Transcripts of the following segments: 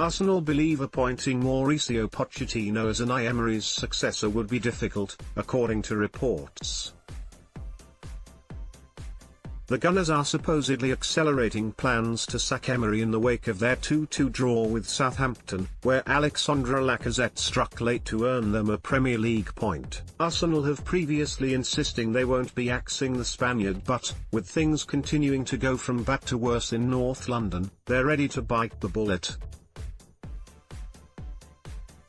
Arsenal believe appointing Mauricio Pochettino as Unai Emery's successor would be difficult, according to reports. The Gunners are supposedly accelerating plans to sack Emery in the wake of their 2-2 draw with Southampton, where Alexandre Lacazette struck late to earn them a Premier League point. Arsenal have previously insisting they won't be axing the Spaniard, but, with things continuing to go from bad to worse in North London, they're ready to bite the bullet.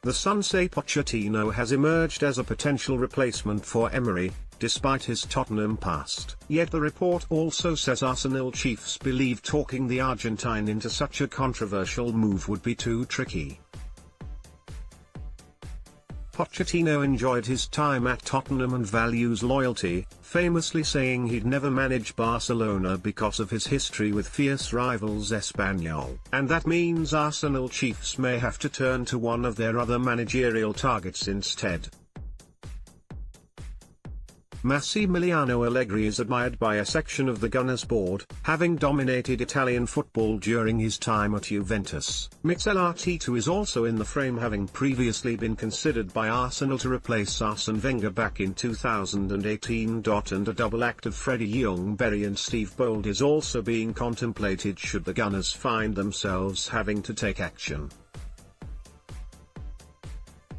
The Sun say Pochettino has emerged as a potential replacement for Emery, despite his Tottenham past. Yet the report also says Arsenal chiefs believe talking the Argentine into such a controversial move would be too tricky. Pochettino enjoyed his time at Tottenham and values loyalty, famously saying he'd never manage Barcelona because of his history with fierce rivals Espanyol. And that means Arsenal chiefs may have to turn to one of their other managerial targets instead. Massimiliano Allegri is admired by a section of the Gunners board, having dominated Italian football during his time at Juventus. Mikel Arteta is also in the frame, having previously been considered by Arsenal to replace Arsene Wenger back in 2018. And a double act of Freddie Ljungberg and Steve Bold is also being contemplated should the Gunners find themselves having to take action.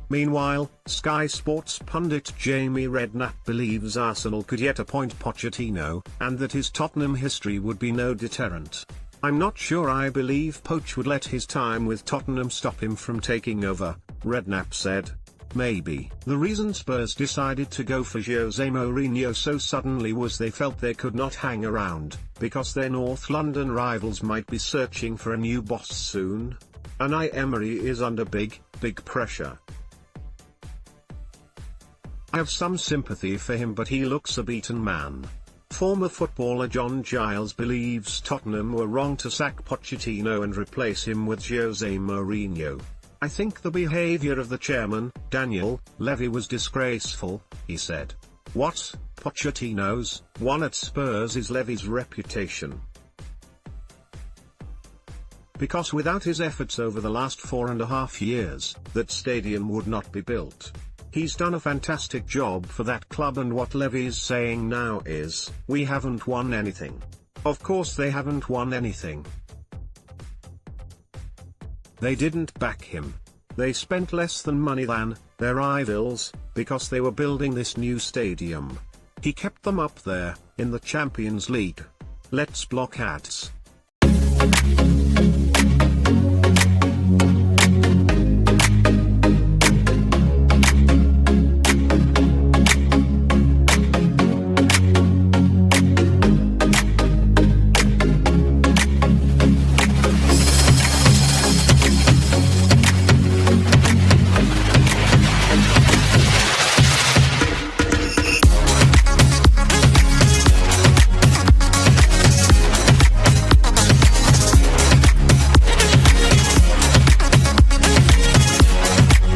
Meanwhile, Sky Sports pundit Jamie Redknapp believes Arsenal could yet appoint Pochettino, and that his Tottenham history would be no deterrent. "I'm not sure I believe Poch would let his time with Tottenham stop him from taking over," Redknapp said. "Maybe." The reason Spurs decided to go for Jose Mourinho so suddenly was they felt they could not hang around, because their North London rivals might be searching for a new boss soon. Unai Emery is under big pressure. "I have some sympathy for him, but he looks a beaten man." Former footballer John Giles believes Tottenham were wrong to sack Pochettino and replace him with Jose Mourinho. "I think the behavior of the chairman, Daniel Levy, was disgraceful," he said. "What, Pochettino's won at Spurs is Levy's reputation. Because without his efforts over the last 4.5 years, that stadium would not be built. He's done a fantastic job for that club, and what Levy's saying now is, we haven't won anything." Of course they haven't won anything. They didn't back him. They spent less than money than their rivals, because they were building this new stadium. He kept them up there, in the Champions League. Let's block ads.